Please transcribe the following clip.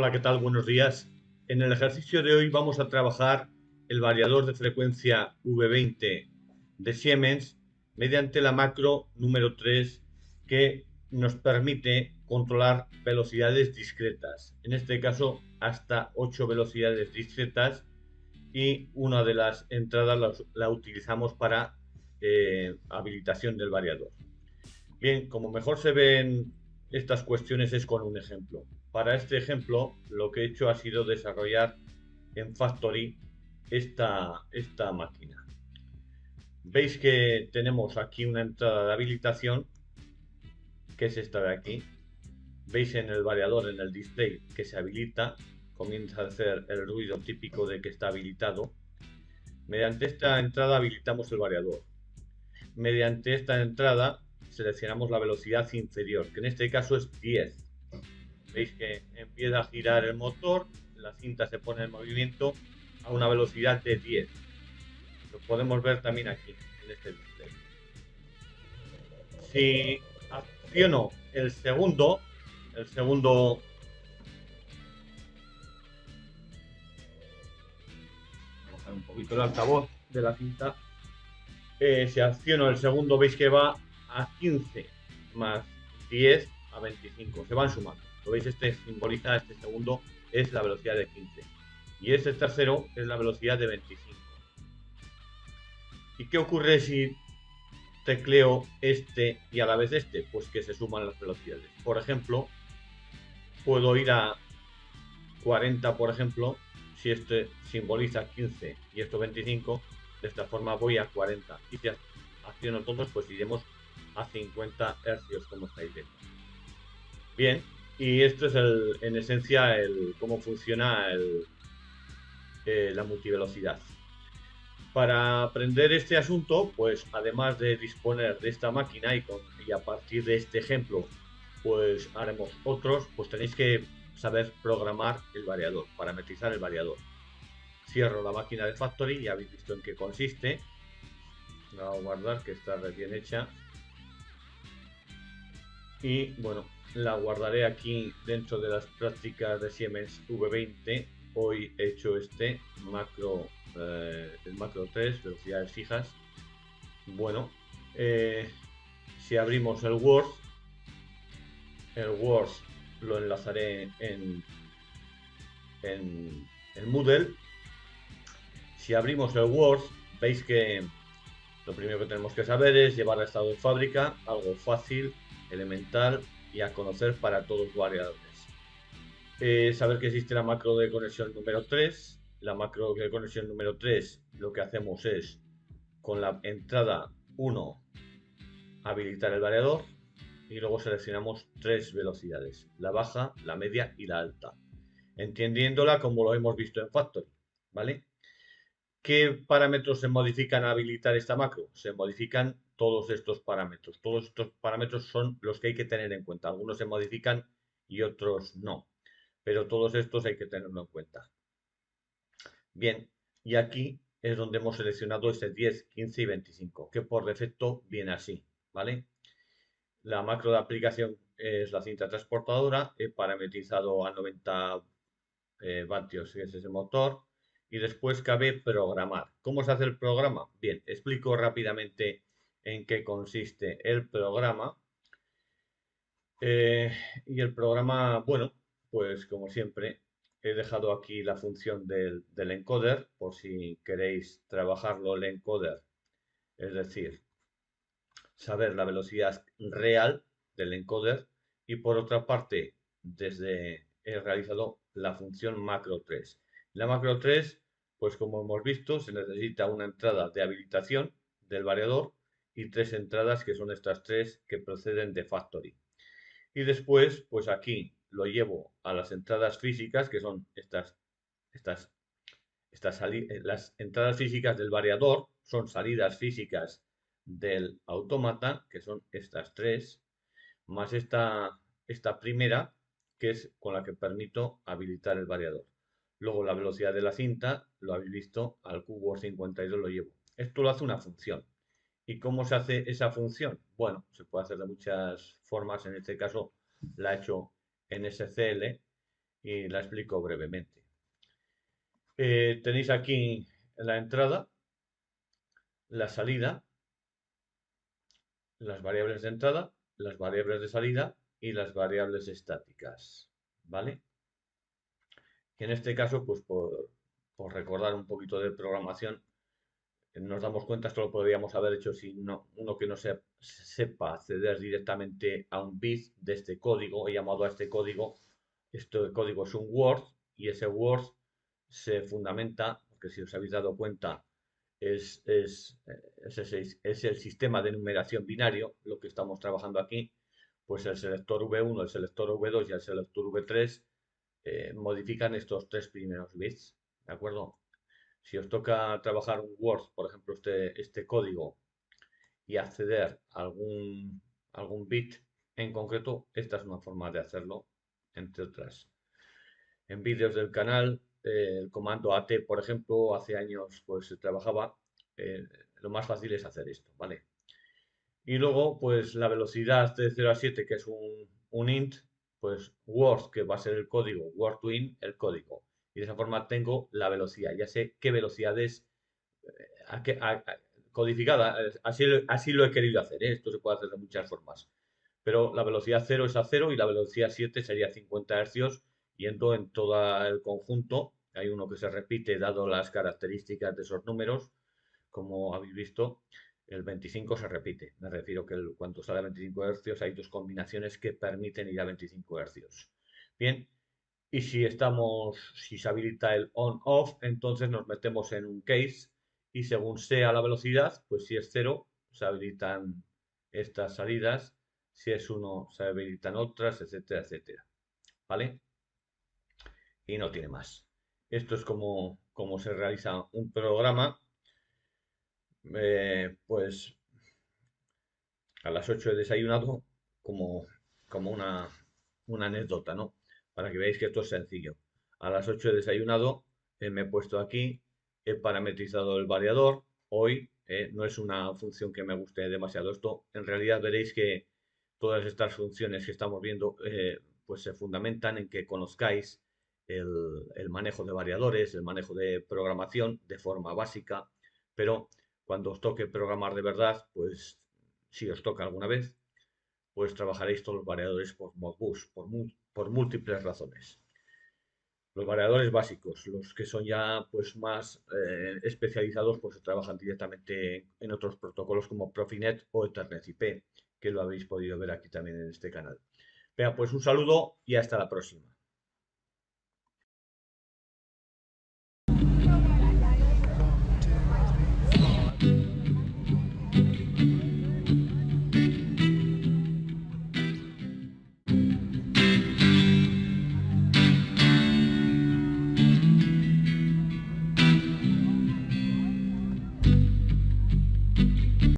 Hola, ¿qué tal? Buenos días. En el ejercicio de hoy vamos a trabajar el variador de frecuencia V20 de Siemens mediante la macro número 3 que nos permite controlar velocidades discretas. En este caso, hasta 8 velocidades discretas y una de las entradas la utilizamos para habilitación del variador. Bien, como mejor se ven estas cuestiones es con un ejemplo. Para este ejemplo, lo que he hecho ha sido desarrollar en Factory esta máquina. Veis que tenemos aquí una entrada de habilitación, que es esta de aquí. Veis en el variador, en el display, que se habilita, comienza a hacer el ruido típico de que está habilitado. Mediante esta entrada habilitamos el variador. Mediante esta entrada seleccionamos la velocidad inferior, que en este caso es 10. Veis que empieza a girar el motor, la cinta se pone en movimiento a una velocidad de 10. Lo podemos ver también aquí, en este display. Si acciono el segundo, vamos a bajar un poquito el altavoz de la cinta. Si acciono el segundo, veis que va a 15 más 10 a 25. Se van sumando. Lo veis, este simboliza, este segundo es la velocidad de 15. Y este tercero es la velocidad de 25. ¿Y qué ocurre si tecleo este y a la vez este? Pues que se suman las velocidades. Por ejemplo, puedo ir a 40, por ejemplo, si este simboliza 15 y esto 25, de esta forma voy a 40. Y si acciono todos, pues iremos a 50 hercios, como estáis viendo. Bien, y esto es en esencia cómo funciona la multivelocidad. Para aprender este asunto, pues además de disponer de esta máquina y a partir de este ejemplo, pues haremos otros, pues tenéis que saber programar el variador, parametrizar el variador. Cierro la máquina de Factory, ya habéis visto en qué consiste. La voy a guardar, que está recién hecha. Y bueno, la guardaré aquí dentro de las prácticas de Siemens V20. Hoy he hecho el macro 3, velocidades fijas. Bueno, si abrimos el Word lo enlazaré en Moodle. Si abrimos el Word, veis que lo primero que tenemos que saber es llevar a estado de fábrica, algo fácil, elemental y a conocer para todos los variadores. Saber que existe la macro de conexión número 3. La macro de conexión número 3 lo que hacemos es, con la entrada 1, habilitar el variador y luego seleccionamos 3 velocidades, la baja, la media y la alta, entendiéndola como lo hemos visto en Factory, ¿vale? ¿Qué parámetros se modifican al habilitar esta macro? Se modifican todos estos parámetros. Todos estos parámetros son los que hay que tener en cuenta. Algunos se modifican y otros no, pero todos estos hay que tenerlo en cuenta. Bien, y aquí es donde hemos seleccionado este 10, 15 y 25, que por defecto viene así, ¿vale? La macro de aplicación es la cinta transportadora, he parametrizado a 90 vatios, que es ese motor, y después cabe programar. ¿Cómo se hace el programa? Bien, explico rápidamente en qué consiste el programa. Y el programa, bueno, pues como siempre, he dejado aquí la función del encoder, por si queréis trabajarlo el encoder, es decir, saber la velocidad real del encoder. Y por otra parte, he realizado la función macro 3. La macro 3, pues como hemos visto, se necesita una entrada de habilitación del variador y 3 entradas, que son estas 3 que proceden de Factory. Y después, pues aquí lo llevo a las entradas físicas, que son las entradas físicas del variador, son salidas físicas del autómata, que son estas 3, más esta primera, que es con la que permito habilitar el variador. Luego la velocidad de la cinta, lo habéis visto, al cubo 52 lo llevo. Esto lo hace una función. ¿Y cómo se hace esa función? Bueno, se puede hacer de muchas formas. En este caso la he hecho en SCL. y la explico brevemente. Tenéis aquí la entrada, la salida, las variables de entrada, las variables de salida y las variables estáticas, ¿vale? Y en este caso, pues por recordar un poquito de programación, nos damos cuenta, esto lo podríamos haber hecho si uno que no sepa acceder directamente a un bit de este código. He llamado a este código es un Word, y ese Word se fundamenta, porque si os habéis dado cuenta, es el sistema de numeración binario, lo que estamos trabajando aquí. Pues el selector V1, el selector V2 y el selector V3 modifican estos tres primeros bits, ¿de acuerdo? Si os toca trabajar un Word, por ejemplo, este código, y acceder a algún bit en concreto, esta es una forma de hacerlo, entre otras. En vídeos del canal, el comando AT, por ejemplo, hace años pues se trabajaba. Lo más fácil es hacer esto, ¿vale? Y luego, pues la velocidad de 0 a 7, que es un int, pues Word, que va a ser el código, Word to int, el código. Y de esa forma tengo la velocidad, ya sé qué velocidad es codificada. Así lo he querido hacer, ¿eh? Esto se puede hacer de muchas formas. Pero la velocidad 0 es a 0 y la velocidad 7 sería 50 Hz, yendo en todo el conjunto. Hay uno que se repite dado las características de esos números. Como habéis visto, el 25 se repite. Me refiero que cuando sale a 25 Hz hay dos combinaciones que permiten ir a 25 Hz. Bien, y si se habilita el on-off, entonces nos metemos en un case y según sea la velocidad, pues si es 0, se habilitan estas salidas, si es 1, se habilitan otras, etcétera, etcétera. ¿Vale? Y no tiene más. Esto es como se realiza un programa. Pues a las 8 he desayunado como una anécdota, ¿no? Para que veáis que esto es sencillo. A las 8 he desayunado, me he puesto aquí, he parametrizado el variador. Hoy no es una función que me guste demasiado. Esto, en realidad, veréis que todas estas funciones que estamos viendo, pues se fundamentan en que conozcáis el manejo de variadores, el manejo de programación de forma básica, pero cuando os toque programar de verdad, pues si os toca alguna vez, pues trabajaréis todos los variadores por Modbus, por múltiples razones. Los variadores básicos, los que son ya pues más especializados, pues se trabajan directamente en otros protocolos como Profinet o Ethernet IP, que lo habéis podido ver aquí también en este canal. Venga, pues un saludo y hasta la próxima.